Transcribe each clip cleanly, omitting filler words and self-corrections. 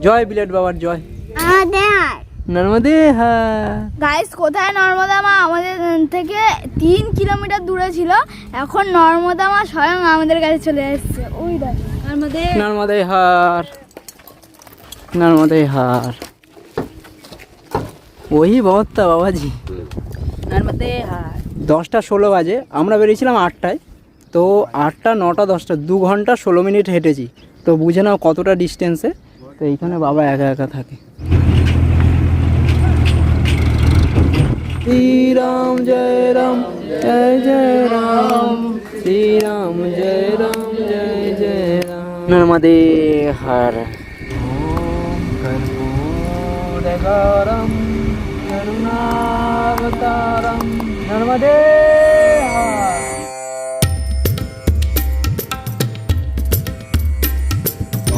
জয় বিলেট বাবার জয়। নর্মদে হার। গাইস কোথায় নর্মদা মা? আমাদের থেকে 3 কিলোমিটার দূরে ছিল, এখন নর্মদা মা স্বয়ং আমাদের কাছে চলে এসেছে। ওই দেখো নর্মদে হার, নর্মদে হার। ওই বহুত বাবাজি। নর্মদে হার। 10টা 16 বাজে, আমরা বেরিয়েছিলাম 8টায়। তো 8টা 9টা 10টা 2 ঘন্টা 16 মিনিট হেঁটেছি। তো বুঝে নাও কতটা ডিস্টেন্সে। তো এইখানে বাবা একা একা থাকে। শ্রীরাম জয় রাম জয় জয় রাম, শ্রীরাম জয় রাম জয় জয় রাম। নর্মদে হর। ওম কর্পূরগৌরম করুণাবতারম নর্মদে হর।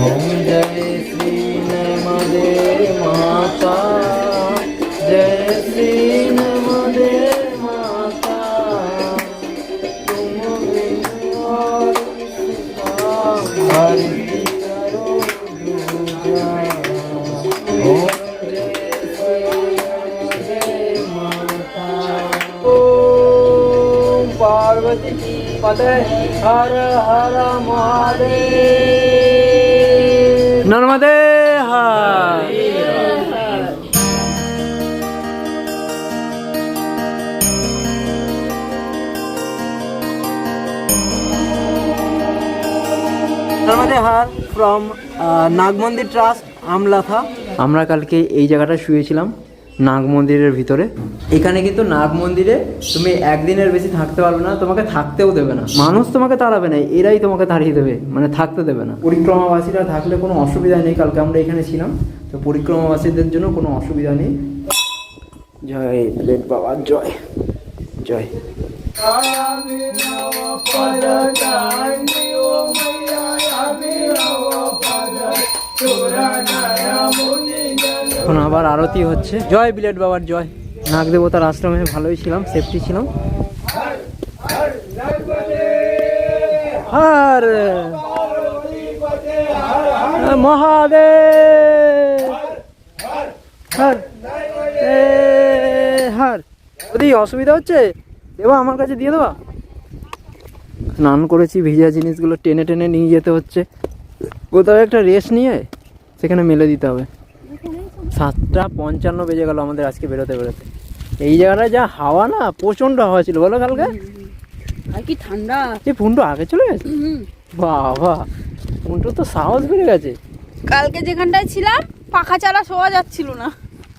ओम जय श्री नर्मदे माता, जय श्री नर्मदे माता, तुम आरती करो दूजा। ओम जय श्री नर्मदे माता। ओम पार्वती की पते हर हर महादेव। नर्मदे हार। নর্মদে হার ফ্রম নাগ মন্দির ট্রাস্ট আমলাথা। আমরা কালকে এই জায়গাটা শুয়েছিলাম নাগ মন্দিরের ভিতরে। এখানে কিন্তু নাগ মন্দিরে তুমি একদিনের বেশি থাকতে পারবে না, তোমাকে থাকতেও দেবে না। মানুষ তোমাকে তাড়াবে না, এরাই তোমাকে তাড়িয়ে দেবে, মানে থাকতে দেবে না। পরিক্রমাবাসীরা থাকলে কোনো অসুবিধা নেই। কালকে আমরা এখানে ছিলাম, তো পরিক্রমাবাসীদের জন্য কোনো অসুবিধা নেই। জয় বিলেট বাবা জয় জয়। এখন আবার আরতি হচ্ছে। জয় বিলেট বাবার জয়। নাগ দেবতার আশ্রমে ভালোই ছিলাম, সেফটি ছিলাম। হর মহাদেব হর হর। যদি অসুবিধা হচ্ছে দেবা, আমার কাছে দিয়ে দেবা। স্নান করেছি, ভিজা জিনিসগুলো টেনে টেনে নিয়ে যেতে হচ্ছে। কোথাও একটা রেস্ট নিয়ে সেখানে মেলে দিতে হবে। 7:55 বেজে গেল আমাদের আজকে বেরোতে বেরোতে। এই জায়গাটায় যা হাওয়া না, প্রচণ্ড হাওয়া ছিল বলো কালকে। আর কি ঠান্ডা। এই ফুন্টু আগে চলে গেছে। বাবা, ফুন্টু তো সাহস বেড়ে গেছে। কালকে যেখানটায় ছিলাম পাখা চালা শোয়া যাচ্ছিল না,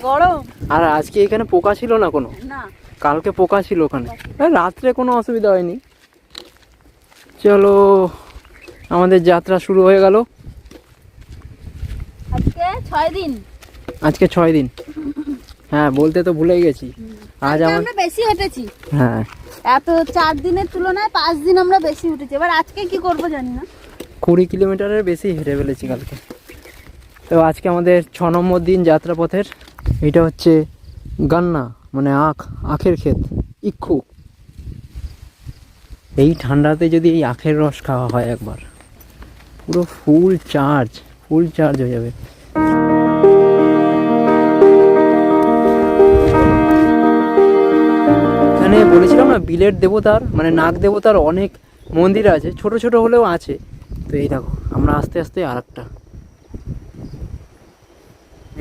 গরম। আর আজকে এখানে পোকা ছিল না কোনো। না, কালকে পোকা ছিল ওখানে। রাত্রে কোনো অসুবিধা হয়নি। চলো, আমাদের যাত্রা শুরু হয়ে গেল। আজকে 6 দিন। আজকে 6 দিন। হ্যাঁ, বলতে তো ভুলেই গেছি। আজ আমরা বেশি হেঁটেছি। হ্যাঁ, এত 4 দিনের তুলনায় 5 দিন আমরা বেশি উঠেছি। এবার আজকে কি করব জানি না। 20 কিলোমিটারের বেশি হেঁটে ফেলেছি কালকে। তো আজকে আমাদের 6 নম্বর দিন যাত্রাপথের। এটা হচ্ছে গান্না, মানে আখের ক্ষেত, ইক্ষু। এই ঠান্ডাতে যদি এই আখের রস খাওয়া হয় একবার, পুরো ফুল চার্জ হয়ে যাবে। এখানে বলেছিলাম না, বিলেট দেবতার মানে নাগ দেবতার অনেক মন্দির আছে, ছোট ছোট হলেও আছে। তো এই দেখো, আমরা আস্তে আস্তে আরেকটা।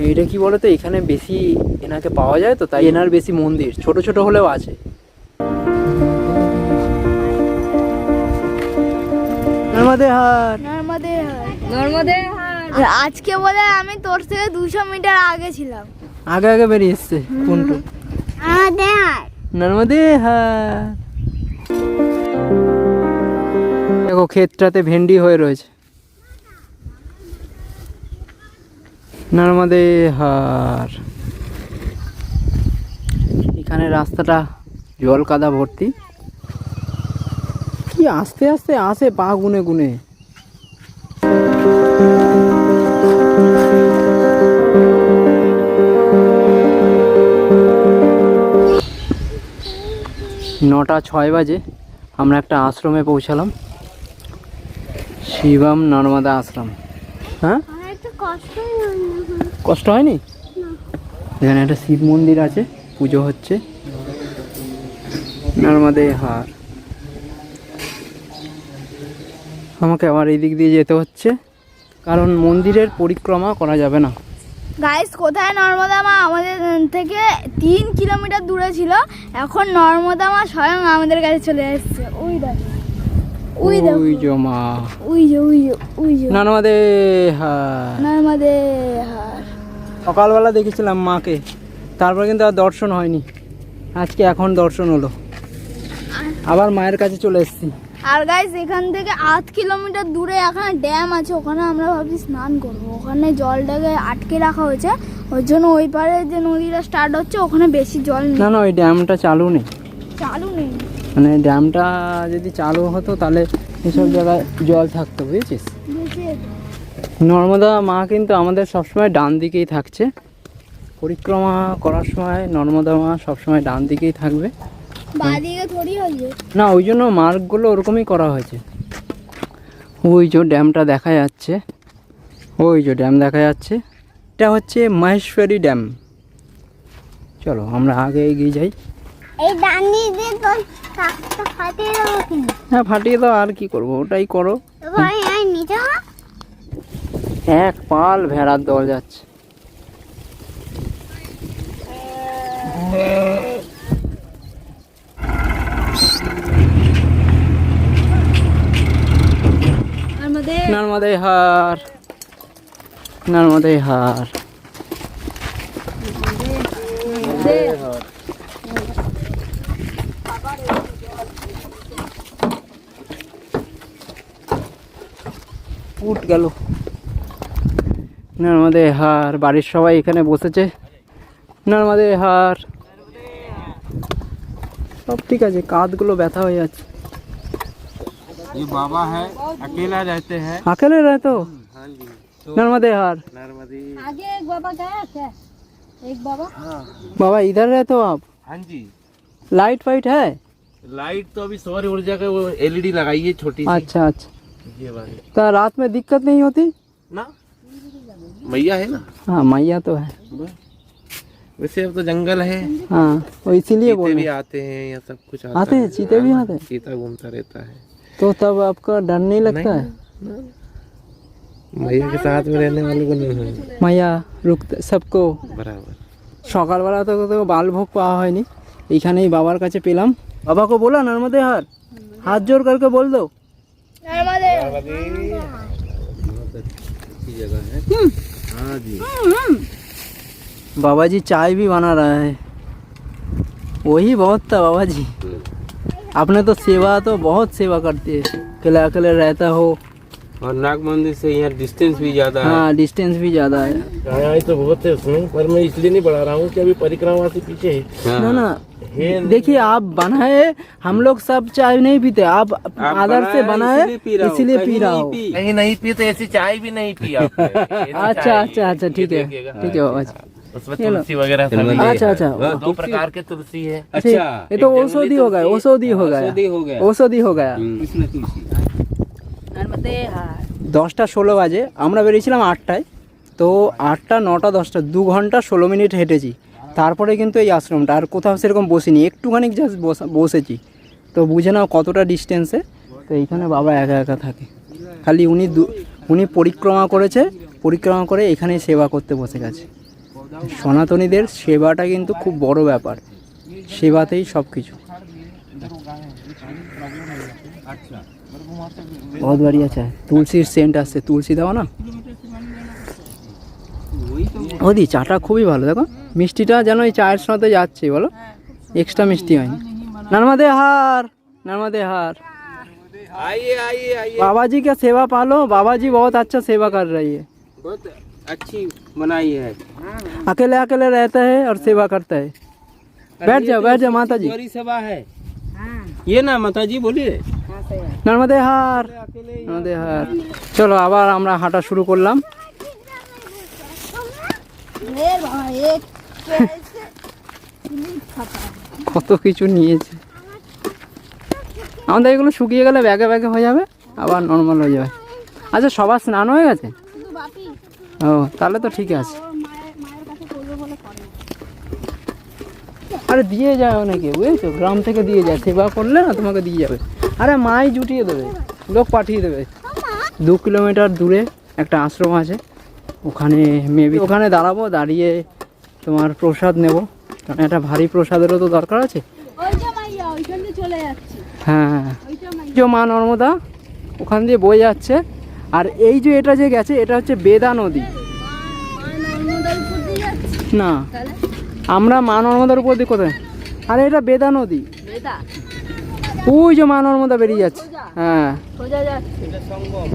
এইটা কি বলতো, এখানে বেশি এনাকে পাওয়া যায়, তো তাই এনার বেশি মন্দির ছোট ছোট হলেও আছে। নর্মদে হার। আজকে বলে আমি তোর থেকে 200 মিটার আগে ছিলাম। আগে বেরিয়ে এসছে কোনটা। নর্মদে হার। দেখো ক্ষেতটাতে ভেন্ডি হয়ে রয়েছে। নর্মদে হার। এখানে রাস্তাটা জল কাদা ভর্তি। কি আস্তে আস্তে আসে পা গুনে গুনে। নটা 6 বাজে আমরা একটা আশ্রমে পৌঁছালাম, শিবম নর্মদা আশ্রম। হ্যাঁ, কষ্ট হয়নি? এখানে একটা শিব মন্দির আছে, পুজো হচ্ছে। নর্মদে হার। আমাকে আবার এই দিক দিয়ে যেতে হচ্ছে, কারণ মন্দিরের পরিক্রমা করা যাবে না। গাইস, কোথায় নর্মদা মা আমাদের থেকে 3 কিলোমিটার দূরে ছিল, এখন নর্মদা মা স্বয়ং আমাদের কাছে চলে এসেছে। ওই দেখো, ওই দেখো, ওই যে মা, ওই যে, ওই যে, ওই যে নর্মদে হার। নর্মদে হার। সকালবেলা দেখেছিলাম মাকে, তারপর কিন্তু আর দর্শন হয়নি। আজকে এখন দর্শন হলো, আবার মায়ের কাছে চলে এসেছি। আর গাইস, এখান থেকে 8 কিলোমিটার দূরে এখানে ড্যাম আছে, ওখানে আমরা ভাবছি স্নান করব। ওখানে জলটাকে আটকে রাখা হয়েছে, ওর জন্য ওই পারে যে নদীটা স্টার্ট হচ্ছে ওখানে বেশি জল নেই। না না, ওই ড্যামটা চালু নেই। চালু নেই মানে ড্যামটা যদি চালু হতো তাহলে এসব জায়গায় জল থাকতো, বুঝেছিস? নর্মদা মা কিন্তু আমাদের সবসময় ডান দিকেই থাকছে। পরিক্রমা করার সময় নর্মদা মা সবসময় ডান দিকেই থাকবে। বাদিকে থরি হইছে না, ওই জন্য মার্গগুলো ওরকমই করা হয়েছে। ওই যে ড্যামটা দেখা যাচ্ছে, ওই যে ড্যাম দেখা যাচ্ছে, এটা হচ্ছে মহেশ্বরী ড্যাম। চলো আমরা আগে এগিয়ে যাই। এই ডান্ডি দিয়ে তো কাকটা ফাটিয়ে দাও কি? হ্যাঁ, ফাটিয়ে দাও, আর কি করবো, ওটাই করো। ভাই আই নিচে এক পাল ভেড়ার দল যাচ্ছে। নর্মদে হার, নর্মদে হার। উঠ গেল নর্মদে হার। বাড়ির সবাই এখানে বসেছে। নর্মদে হার। সব ঠিক আছে, কাঁধগুলো ব্যথা হয়ে যাচ্ছে। ये बाबा है, अकेला रहते हैं। अकेले रहते हो? हाँ जी। नर्मदे हार। नर्मदे। आगे एक बाबा गया क्या? एक बाबा? हाँ बाबा इधर रहते हो आप? हाँ जी। लाइट फाइट है? लाइट तो अभी सौर ऊर्जा का वो एलईडी लगाई है छोटी सी। अच्छा अच्छा। ये वाली। तो रात में दिक्कत नहीं होती? ना, मैया है ना। हाँ, मैया तो है। वैसे अब तो जंगल है, हाँ, वो इसीलिए चीते बोल भी रहे हैं। आते हैं या सब कुछ आते हैं, चीते भी आते हैं? चीता घूमता रहता है। तो तब आपका डर नहीं लगता है? मैया के साथ में रहने वालों को नहीं है। मैया रुकते सबको। बराबर। সকালবেলা তো বালভোগ পাওয়া হয়নি, এইখানেই বাবার কাছে পেলাম। বাবাকে बोला नर्मदे हार, हाथ जोड़ करके बोल दो। नर्मदे। बहुत अच्छी जगह है। हाँ जी। बाबा जी चाय भी बना रहा है, वही बहुत था बाबा जी। आपने तो सेवा तो बहुत सेवा करती है, अकेले अकेले रहता हो। और नाग मंदिर से यहाँ डिस्टेंस भी ज्यादा है। हाँ, डिस्टेंस भी ज़्यादा है। यहाँ तो बहुत है उसमें, पर मैं इसलिए नहीं बढ़ा रहा हूँ कि अभी परिक्रमा से पीछे है। ना ना, देखिए आप बनाए, हम लोग सब चाय नहीं पीते, आप आदर से बनाए इसीलिए पी रहा हो। नहीं नहीं पी तो ऐसी चाय भी नहीं पी आपने। अच्छा अच्छा अच्छा, ठीक है ठीक है बाबा जी। उसमें तुलसी वगैरह अच्छा अच्छा, दो प्रकार के तुलसी है। अच्छा, ये तो औषधि हो गया, औषधि हो गया, औषधि हो गया। नर्मदे हार। 10টা 16 বাজে, আমরা বেরিয়েছিলাম 8টায়, তো 8টা 9টা 10টা 2 ঘন্টা 16 মিনিট হেঁটেছি। তারপরে কিন্তু এই আশ্রমটা, আর কোথাও সেরকম বসিনি, একটুখানি জাস্ট বসেছি। তো বুঝে নাও কতটা ডিস্টেন্সে। তো এইখানে বাবা একা একা থাকে, খালি উনি পরিক্রমা করেছে, পরিক্রমা করে এখানে সেবা করতে বসে গেছে। সনাতনীদের সেবাটা কিন্তু খুব বড় ব্যাপার, সেবাতেই সব কিছু। बहुत बढ़िया चाय, তুলসীর সেন্ট আসছে, তুলসী দাও না। ওদি চাটা খুবই ভালো, দেখো মিষ্টিটা যেন এই চায়ের সাথে যাচ্ছে, বলো এক্সট্রা মিষ্টি হয়নি। नर्मदे हार, नर्मदे हार। आइए आइए आइए। बाबा जी का सेवा पालो, बाबा जी बहुत अच्छा सेवा कर रही है, बहुत अच्छी बनाई है। अकेले अकेले रहता है और सेवा करता है। बैठ जाओ माता जी। गौरी सेवा है ये ना, माता जी बोलिए। नर्मदे हार, नर्मदे हार। চলো আবার আমরা হাঁটা শুরু করলাম। কত কিছু নিয়েছে, আমাদের এগুলো শুকিয়ে গেলে ব্যাগে ব্যাগে হয়ে যাবে, আবার নর্মাল হয়ে যাবে। আচ্ছা, সবার স্নান হয়ে গেছে? ও তাহলে তো ঠিক আছে। ওর মায়ের কাছে করবে বলে করে না। আরে দিয়ে যায় অনেকে, বুঝেছো, গ্রাম থেকে দিয়ে যায়, সেবা করলে না তোমাকে দিয়ে যাবে। আরে মাই জুটিয়ে দেবে, লোক পাঠিয়ে দেবে। 2 কিলোমিটার দূরে একটা আশ্রম আছে, ওখানে মেবি ওখানে দাঁড়াবো, দাঁড়িয়ে তোমার প্রসাদ নেব, কারণ একটা ভারী প্রসাদেরও তো দরকার আছে। ওই যে মাইয়া ওইখান দিয়ে চলে যাচ্ছে, হ্যাঁ, ওইটা মাইয়া। যে মা নর্মদা ওখান দিয়ে বয়ে যাচ্ছে। আর এই যে এটা যে গেছে, এটা হচ্ছে বেদা নদী। নর্মদার উপর দিয়ে যাচ্ছে না, তাহলে আমরা মা নর্মদার উপর দিয়ে কোথায়? আরে এটা বেদা নদী, বেদা ওই যে মা নর্মদা বেরিয়ে যাচ্ছে। হ্যাঁ সোজা যাচ্ছে এটা, সঙ্গম।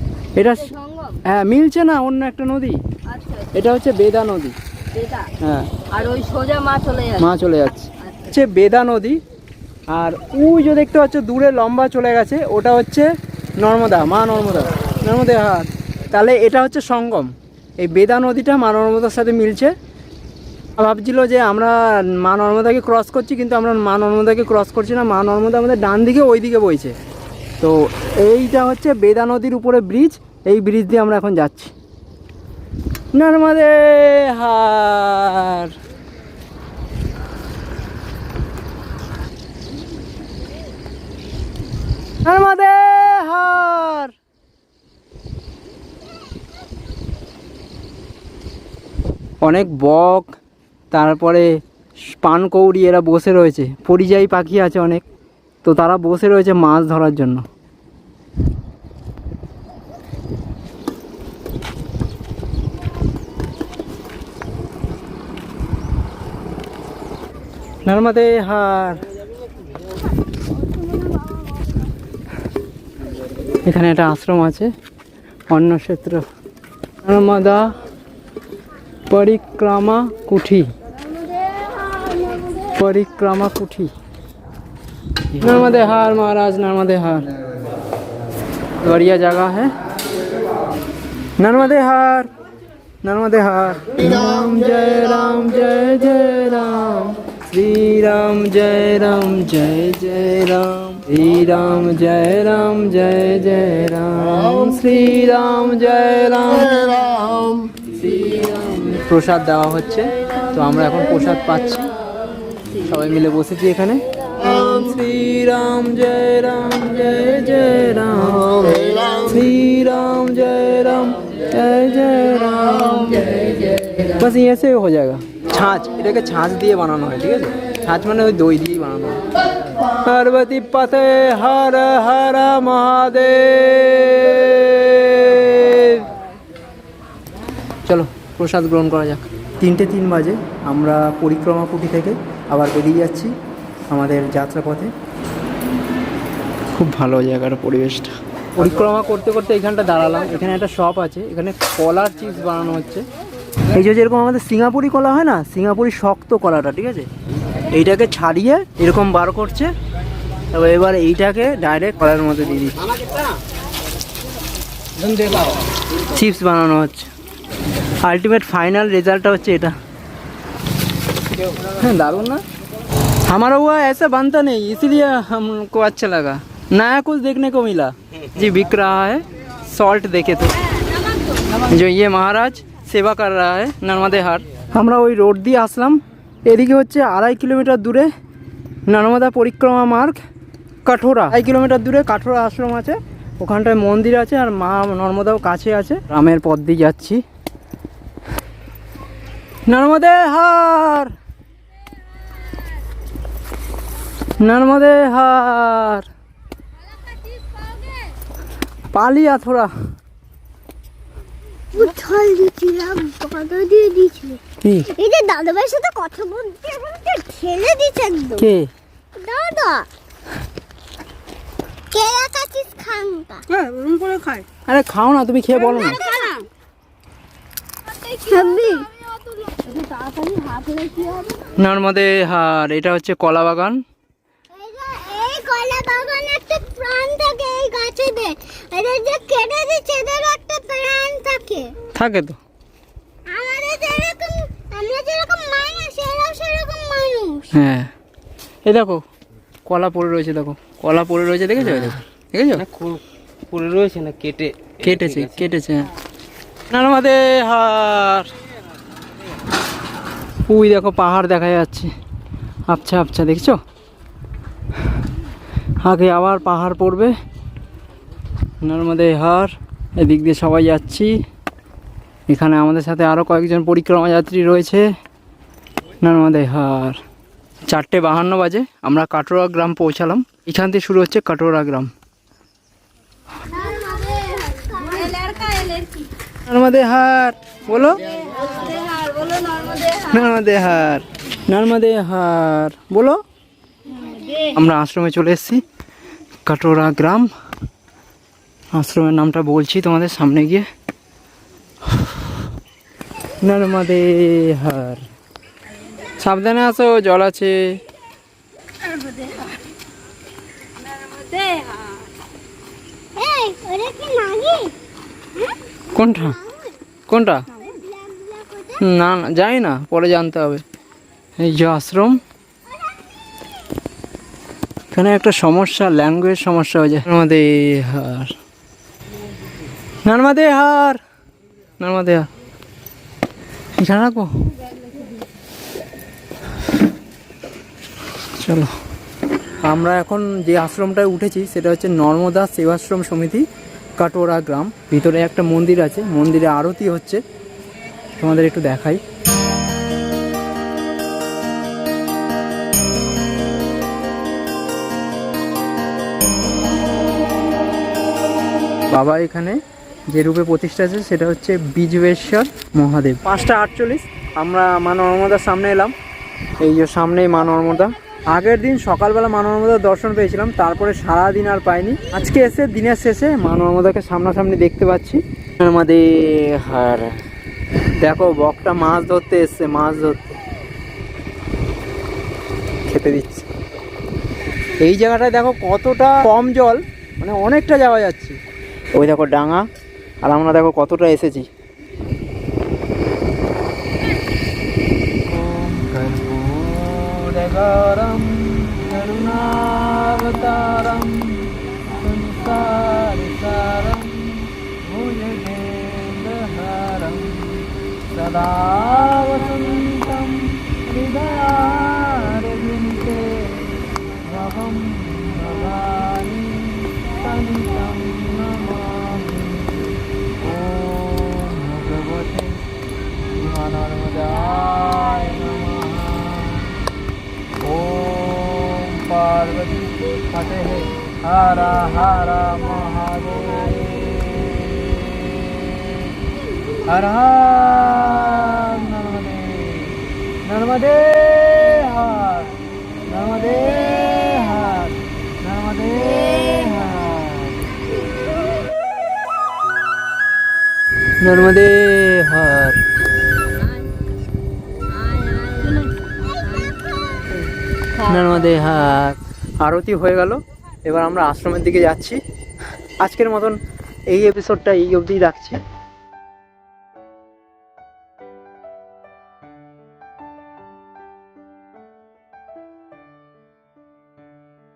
হ্যাঁ মিলছে না, অন্য একটা নদী। আচ্ছা এটা হচ্ছে বেদা নদী। বেদা, হ্যাঁ, আর ওই সোজা মা চলে যাচ্ছে। মা চলে যাচ্ছে, হচ্ছে বেদা নদী। আর ওই যে দেখতে পাচ্ছ দূরে লম্বা চলে গেছে, ওটা হচ্ছে নর্মদা, মা নর্মদা, নর্মদা হাট। তাহলে এটা হচ্ছে সঙ্গম, এই বেদা নদীটা মা নর্মদার সাথে মিলছে। ভাবছিল যে আমরা মা নর্মদাকে ক্রস করছি, কিন্তু আমরা মা নর্মদাকে ক্রস করছি না, মা নর্মদা আমাদের ডান দিকে ওই দিকে বইছে। তো এইটা হচ্ছে বেদা নদীর উপরে ব্রিজ, এই ব্রিজ দিয়ে আমরা এখন যাচ্ছি নর্মদে হার। নর্মদে হার। অনেক বক, তারপরে পানকৌড়ি, এরা বসে রয়েছে, পরিযায়ী পাখি আছে অনেক, তো তারা বসে রয়েছে মাছ ধরার জন্য। নর্মদে হার। এখানে একটা আশ্রম আছে, অন্নক্ষেত্র, নর্মদা परिक्रमा कुठी, परिक्रमा कुठी। नर्मदे हार महाराज, नर्मदे हार, बढ़िया जगह है। नर्मदे हार, नर्मदे हार। राम जय राम जय जय राम, श्री राम जय राम जय जय राम, श्री राम जय राम जय जय राम, श्री राम जय राम। প্রসাদ দেওয়া হচ্ছে, তো আমরা এখন প্রসাদ পাচ্ছি, সবাই মিলে বসেছি এখানে। শ্রীরাম জয় রাম জয় জয় রাম, শ্রীরাম জয় রাম জয় জয় রাম, বাস ইয়ে সে হয়ে যাবে। ছাঁচ, এটাকে ছাঁচ দিয়ে বানানো হয়, ঠিক আছে, ছাঁচ মানে ওই দই দিয়েই বানানো হয়। পার্বতী পথে হর হর মহাদেব। চলো প্রসাদ গ্রহণ করা যাক। 3:03 বাজে, আমরা পরিক্রমা কুটি থেকে আবার বেরিয়ে যাচ্ছি আমাদের যাত্রাপথে। খুব ভালো জায়গার পরিবেশটা। পরিক্রমা করতে করতে এখানটা দাঁড়ালাম, এখানে একটা শপ আছে, এখানে কলার চিপস বানানো হচ্ছে। এই যে যেরকম আমাদের সিঙ্গাপুরি কলা হয় না, সিঙ্গাপুরি শক্ত কলাটা, ঠিক আছে, এইটাকে ছাড়িয়ে এরকম বার করছে, তবে এবার এইটাকে ডাইরেক্ট কলার মধ্যে দিয়ে দিচ্ছে, চিপস বানানো হচ্ছে। अल्टीमेट फाइनल रिजल्ट হচ্ছে এটা। दारुण ना, हमारा हुआ ऐसा बनता नहीं, इसीलिए हमको अच्छा लगा, नया कुछ देखने को मिला। जी बिक रहा है सॉल्ट, देखे तो जो ये महाराज सेवा कर रहा है नर्मदे हाट। আমরা ওই রোড দিয়ে আসলাম, এদিকে হচ্ছে 2.5 কিলোমিটার দূরে নর্মদা পরিক্রমা মার্গ, কাঠোরা 2.5 কিলোমিটার দূরে কাঠোরা আশ্রম আছে, ওখানটায় মন্দির আছে, আর মা নর্মদাও কাছে আছে। গ্রামের পথ দিয়ে যাচ্ছি। नर्मदे हार, नर्मदे हार। पा लिया थोड़ा, উঠল দিছিলাম, কথা দিয়ে দিছিল। কি এই যে দাদা ভাইয়ের সাথে কথা বলতে বলতে ঠেলে দিছে একদম। কে? দাদা কেলা কাচিস খানটা, হ্যাঁ রুম করে খায়। আরে খাও না, তুমি খেয়ে বলো না। খাবি তাড়াতাড়ি হাত হলে কি হবে? নর্মদে হার, এটা হচ্ছে কলা বাগান। এই কলা বাগানে একটা প্রাণ থাকে, এই গাছেতে এদের যে কেটে দিচ্ছে এদের একটা প্রাণ থাকে। থাকে তো, আমাদের যেরকম, আমরা যেরকম মানুষ এরাও সেরকম মানুষ। হ্যাঁ এই দেখো কলা পড়ে রয়েছে, দেখো কলা পড়ে রয়েছে, দেখেছো? দেখেছো পড়ে রয়েছে না, কেটে কেটেছে, কেটেছে। নর্মদে হার। ওই দেখো পাহাড় দেখা যাচ্ছে, আচ্ছা আচ্ছা দেখছো, আগে আবার পাহাড় পড়বে। নর্মদে হার, এদিক দিয়ে সবাই যাচ্ছি। এখানে আমাদের সাথে আরও কয়েকজন পরিক্রমা যাত্রী রয়েছে। নর্মদে হার। 4:52 বাজে, আমরা কাটোরা গ্রাম পৌঁছালাম। এখান থেকে শুরু হচ্ছে কাটোরা গ্রাম। নর্মদে হার বলো, নর্মদে হার, নর্মদে হার বলো। আমরা আশ্রমে চলে এসেছি, কাটোরা গ্রাম। আশ্রমের নামটা বলছি তোমাদের সামনে গিয়ে। নর্মদে হার। সাবধানে আসো, জল আছে। কোনটা কোনটা? না না যাই না, পরে জানতে হবে। এই যে আশ্রম, এখানে একটা সমস্যা, ল্যাঙ্গুয়েজ সমস্যা হয়ে যায়। নর্মদে হার, নর্মদে হার, নর্মদে হার। এখানে রাখবো, চলো। আমরা এখন যে আশ্রমটায় উঠেছি সেটা হচ্ছে নর্মদা সেবাশ্রম সমিতি, কাটোরা গ্রাম। ভিতরে একটা মন্দির আছে, মন্দিরে আরতি হচ্ছে, তোমাদের একটু দেখাই। বাবা এখানে যে রূপে প্রতিষ্ঠা আছে সেটা হচ্ছে বীজবেশ্বর মহাদেব। 5:48 আমরা মা নর্মদার সামনে এলাম। এই যে সামনেই মা নর্মদা। আগের দিন সকালবেলা মা নর্মদার দর্শন পেয়েছিলাম, তারপরে সারাদিন আর পাইনি। আজকে এসে দিনের শেষে মা নর্মদাকে সামনাসামনি দেখতে পাচ্ছি। নর্মদে হার। দেখো বকটা মাছ ধরতে এসছে, মাছ ধরতে খেতে দিচ্ছে। এই জায়গাটায় দেখো কতটা কম জল, মানে অনেকটা যাওয়া যাচ্ছে। ওই দেখো ডাঙা, আর আমরা দেখো কতটা এসেছি। গরম করুণাবতারম সংসারসারম ভুজগেন্দ্রহারম সদা বসন্তম হৃদয়ারবিন্দে ভবম ভবানী সন্তম নমামি। ওম ভগবতে নর্মদায় নমঃ। ওম পার্বতী পতে হর হর মহাদেব, হর হর নর্মদে, নর্মদে হর, নর্মদে হর, নর্মদে হর, নর্মদে হর। নর্মদে হার। আরতি হয়ে গেল, এবার আমরা আশ্রমের দিকে যাচ্ছি। আজকের মতন এই এপিসোডটা এই অবধিই রাখছি।